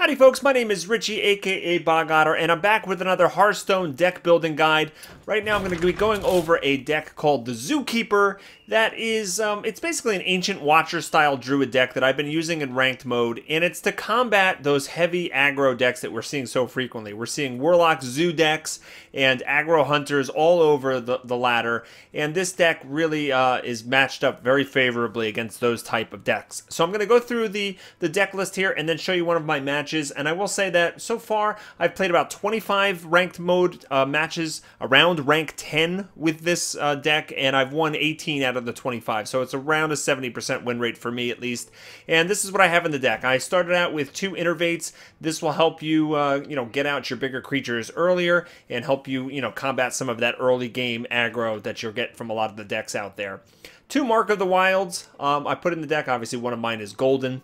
Howdy folks, my name is Richie, aka Otter, and I'm back with another Hearthstone deck building guide. Right now I'm going to be going over a deck called the Zookeeper that is, it's basically an Ancient Watcher style Druid deck that I've been using in ranked mode, and it's to combat those heavy aggro decks that we're seeing so frequently. We're seeing warlock zoo decks and aggro hunters all over the ladder, and this deck really is matched up very favorably against those type of decks. So I'm going to go through the deck list here and then show you one of my matches, and I will say that so far I've played about 25 ranked mode matches around rank 10 with this deck, and I've won 18 out of the 25, so it's around a 70% win rate for me at least. And this is what I have in the deck. I started out with 2 Innervates. This will help you get out your bigger creatures earlier and help you combat some of that early game aggro that you'll get from a lot of the decks out there. 2 Mark of the Wilds I put in the deck. Obviously one of mine is golden.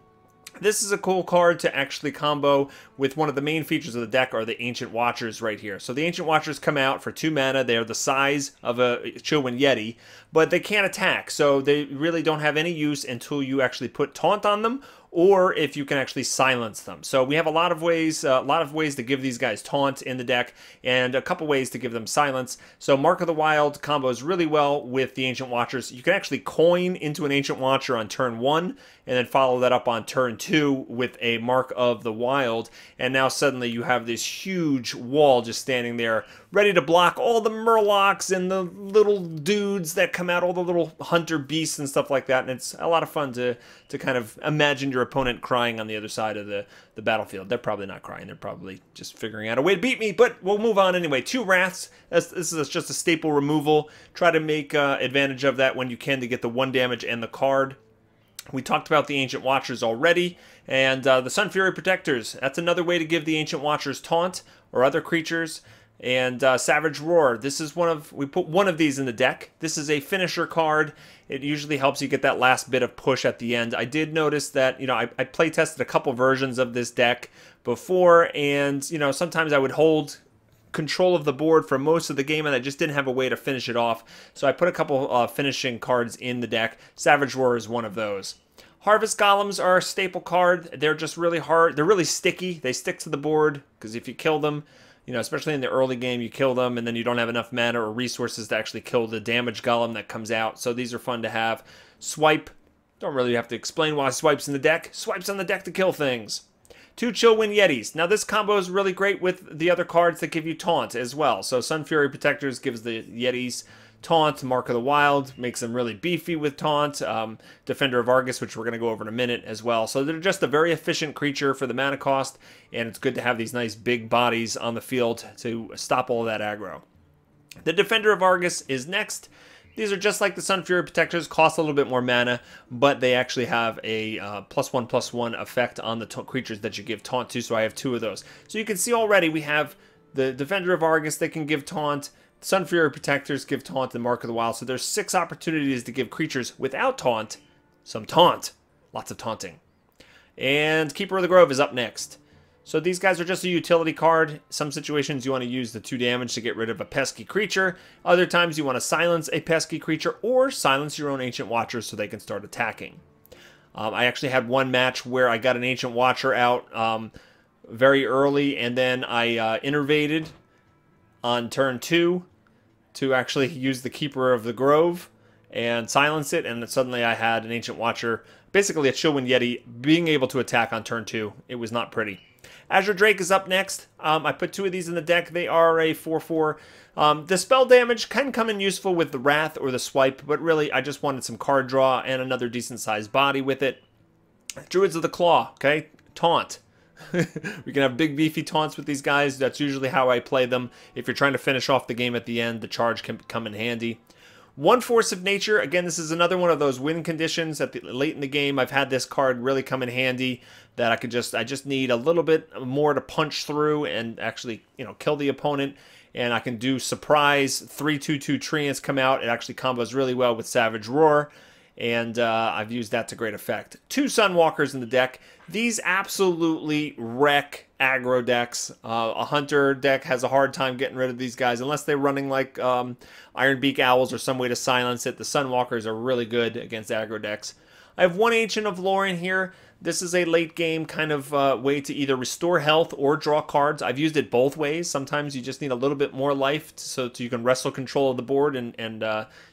This is a cool card to actually combo with. One of the main features of the deck are the Ancient Watchers right here. So the Ancient Watchers come out for 2 mana. They are the size of a Chillwind Yeti, but they can't attack. So they really don't have any use until you actually put Taunt on them, or if you can actually silence them. So we have a lot of ways to give these guys Taunt in the deck, and a couple ways to give them Silence. So Mark of the Wild combos really well with the Ancient Watchers. You can actually coin into an Ancient Watcher on turn 1, and then follow that up on turn 2 with a Mark of the Wild, and now suddenly you have this huge wall just standing there, ready to block all the Murlocs and the little dudes that come out, all the little hunter beasts and stuff like that. And it's a lot of fun to kind of imagine your opponent crying on the other side of the battlefield. They're probably not crying. They're probably just figuring out a way to beat me, but we'll move on anyway. 2 Wraths. This is just a staple removal. Try to make advantage of that when you can to get the 1 damage and the card. We talked about the Ancient Watchers already, and the Sun Fury Protectors. That's another way to give the Ancient Watchers Taunt or other creatures. And Savage Roar. This is we put one of these in the deck. This is a finisher card. It usually helps you get that last bit of push at the end. I did notice that, I play tested a couple versions of this deck before, and, sometimes I would hold control of the board for most of the game, and I just didn't have a way to finish it off. So I put a couple finishing cards in the deck. Savage Roar is one of those. Harvest Golems are a staple card. They're just really hard. They're really sticky. They stick to the board, because if you kill them, especially in the early game, you kill them, and then you don't have enough mana or resources to actually kill the damage golem that comes out. So these are fun to have. Swipe. Don't really have to explain why Swipe's in the deck. Swipe's on the deck to kill things. 2 Chillwind Yetis. Now this combo is really great with the other cards that give you Taunt as well. So Sun Fury Protectors gives the Yetis Taunt. Mark of the Wild makes them really beefy with Taunt. Defender of Argus, which we're going to go over in a minute as well. So they're just a very efficient creature for the mana cost, and it's good to have these nice big bodies on the field to stop all of that aggro. The Defender of Argus is next. These are just like the Sun Fury Protectors, cost a little bit more mana, but they actually have a +1/+1 effect on the creatures that you give Taunt to, so I have 2 of those. So you can see already we have the Defender of Argus. They can give Taunt. Sun Fury Protectors give Taunt and Mark of the Wild, so there's 6 opportunities to give creatures without Taunt some Taunt. Lots of taunting. And Keeper of the Grove is up next. So these guys are just a utility card. Some situations you want to use the 2 damage to get rid of a pesky creature. Other times you want to silence a pesky creature or silence your own Ancient Watchers so they can start attacking. I actually had one match where I got an Ancient Watcher out very early, and then I innervated on turn 2 to actually use the Keeper of the Grove and silence it, and suddenly I had an Ancient Watcher, basically a Chillwind Yeti, being able to attack on turn 2. It was not pretty. Azure Drake is up next. I put 2 of these in the deck. They are a 4/4. The spell damage can come in useful with the Wrath or the Swipe, but really I just wanted some card draw and another decent sized body with it. Druids of the Claw, okay? Taunt. We can have big beefy taunts with these guys. That's usually how I play them. If you're trying to finish off the game at the end, the charge can come in handy. 1 Force of Nature. Again, this is another one of those win conditions at late in the game. I've had this card really come in handy that I just need a little bit more to punch through and actually, kill the opponent. And I can do surprise. 3/2/2 Treants come out. It actually combos really well with Savage Roar. And I've used that to great effect. 2 Sunwalkers in the deck. These absolutely wreck aggro decks. A Hunter deck has a hard time getting rid of these guys unless they're running like Ironbeak Owls or some way to silence it. The Sunwalkers are really good against aggro decks. I have one Ancient of Lore in here. This is a late game kind of way to either restore health or draw cards. I've used it both ways. Sometimes you just need a little bit more life so you can wrestle control of the board and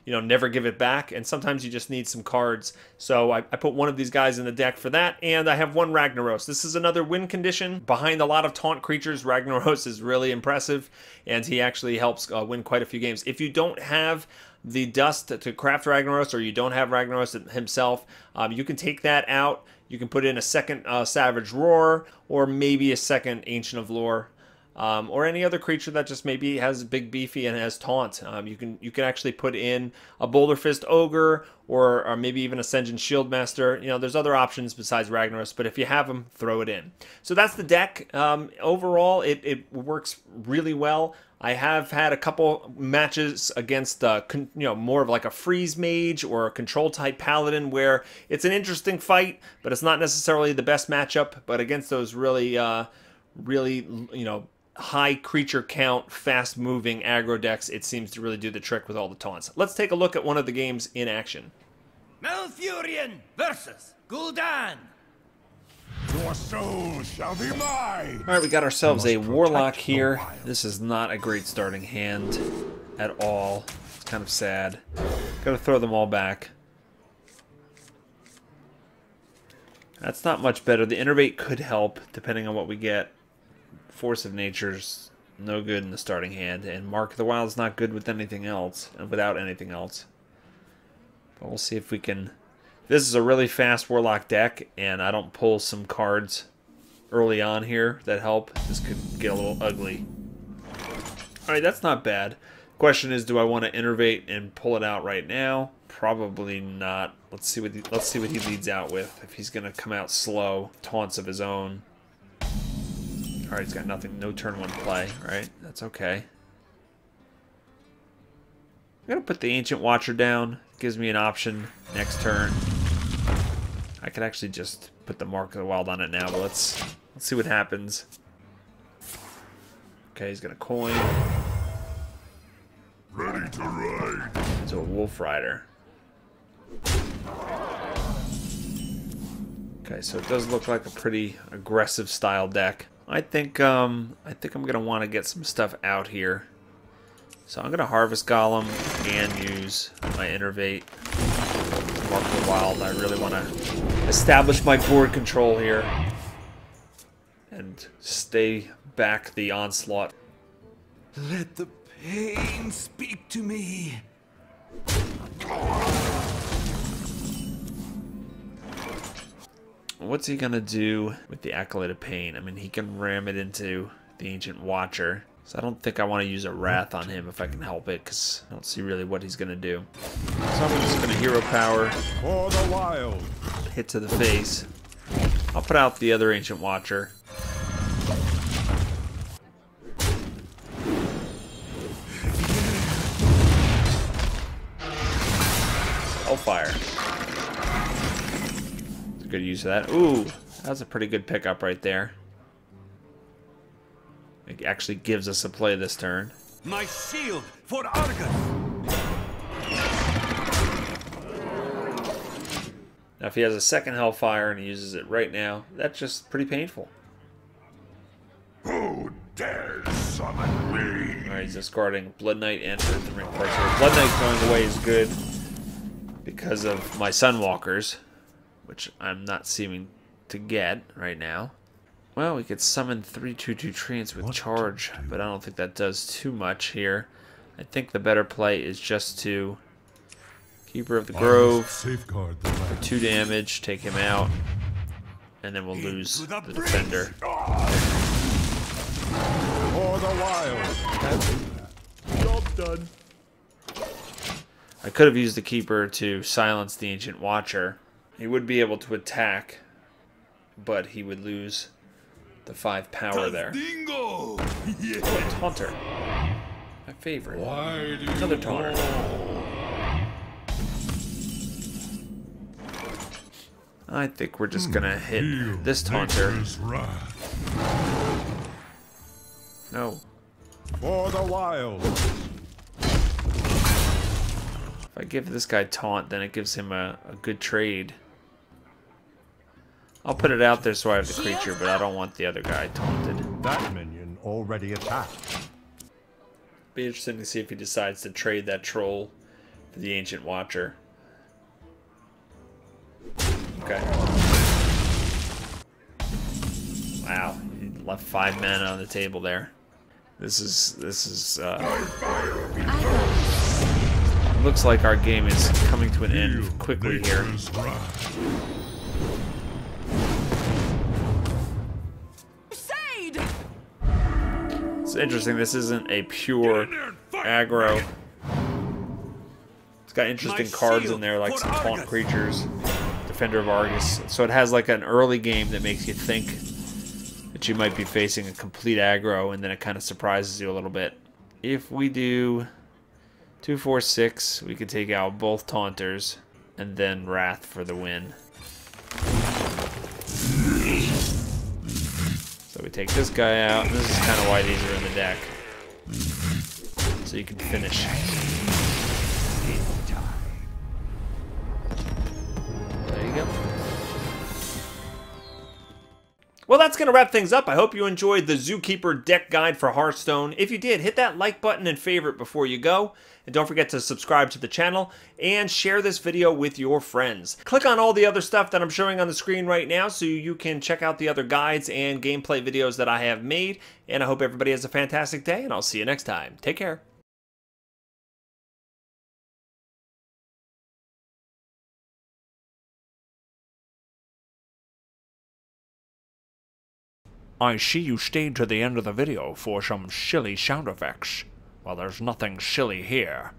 you know, never give it back. And sometimes you just need some cards. So I put one of these guys in the deck for that. And I have one Ragnaros. This is another win condition. Behind a lot of taunt creatures, Ragnaros is really impressive. And he actually helps win quite a few games. If you don't have the dust to craft Ragnaros, or you don't have Ragnaros himself, you can take that out. You can put in a second Savage Roar, or maybe a second Ancient of Lore, or any other creature that just maybe has big beefy and has taunt. You can actually put in a Boulder Fist Ogre, or maybe even a Sen'jin Shieldmaster. You know, there's other options besides Ragnaros, but if you have them, throw it in. So that's the deck. Overall, it works really well. I have had a couple matches against, you know, more of like a freeze mage or a control type paladin, where it's an interesting fight, but it's not necessarily the best matchup. But against those really, you know, high creature count, fast moving aggro decks, it seems to really do the trick with all the taunts. Let's take a look at one of the games in action. Malfurion versus Gul'dan. Your soul shall be mine! Alright, we got ourselves a warlock here. This is not a great starting hand at all. It's kind of sad. Gotta throw them all back. That's not much better. The Innervate could help, depending on what we get. Force of Nature's no good in the starting hand, and Mark of the Wild's not good with anything else, and without anything else. But we'll see if we can... This is a really fast Warlock deck, and I don't pull some cards early on here that help. This could get a little ugly. Alright, that's not bad. Question is, do I want to Innervate and pull it out right now? Probably not. Let's see what he leads out with. If he's going to come out slow, taunts of his own. Alright, he's got nothing, no turn one play. Alright, that's okay. I'm going to put the Ancient Watcher down. Gives me an option next turn. I could actually just put the Mark of the Wild on it now, but let's see what happens. Okay, he's got a coin. Ready to ride. So a Wolf Rider. Okay, so it does look like a pretty aggressive style deck. I think I'm gonna want to get some stuff out here. So I'm gonna Harvest Golem and use my Innervate. Mark of the Wild. I really want to establish my board control here and stay back the onslaught. Let the pain speak to me. What's he gonna do with the Acolyte of Pain? I mean, he can ram it into the Ancient Watcher. So I don't think I want to use a Wrath on him if I can help it, because I don't see really what he's going to do. So I'm just going to Hero Power. For the wild. Hit to the face. I'll put out the other Ancient Watcher. Hellfire. That's a good use of that. Ooh, that's a pretty good pickup right there. It actually gives us a play this turn. My shield for Argus. Now if he has a second Hellfire and he uses it right now, that's just pretty painful. Who dares summon me? Alright, he's discarding Blood Knight and Earth and Ring Parchment. Blood Knight going away is good because of my Sunwalkers, which I'm not seeming to get right now. Well, we could summon 3/2/2 Treants with charge, but I don't think that does too much here. I think the better play is just to Keeper of the Grove for 2 damage, take him out, and then we'll lose the defender. For the wild. Job done. I could have used the Keeper to silence the Ancient Watcher. He would be able to attack, but he would lose the 5 power there. Dingo! Oh, Taunter. My favorite. Another Taunter. I think we're just gonna hit this Taunter. No. For the wild. If I give this guy Taunt, then it gives him a good trade. I'll put it out there so I have the creature, but I don't want the other guy taunted. That minion already attacked. Be interesting to see if he decides to trade that troll for the Ancient Watcher. Okay. Wow, he left 5 mana on the table there. This is looks like our game is coming to an end quickly here. It's interesting, this isn't a pure aggro. It's got interesting cards in there, like some taunt creatures, Defender of Argus. So it has like an early game that makes you think that you might be facing a complete aggro, and then it kind of surprises you a little bit. If we do 2, 4, 6, we could take out both taunters, and then Wrath for the win. So we take this guy out, and this is kind of why these are in the deck. So you can finish. There you go. Well, that's going to wrap things up. I hope you enjoyed the Zookeeper deck guide for Hearthstone. If you did, hit that like button and favorite before you go. And don't forget to subscribe to the channel and share this video with your friends. Click on all the other stuff that I'm showing on the screen right now so you can check out the other guides and gameplay videos that I have made. And I hope everybody has a fantastic day, and I'll see you next time. Take care. I see you stayed to the end of the video for some shilly sound effects. Well, there's nothing silly here.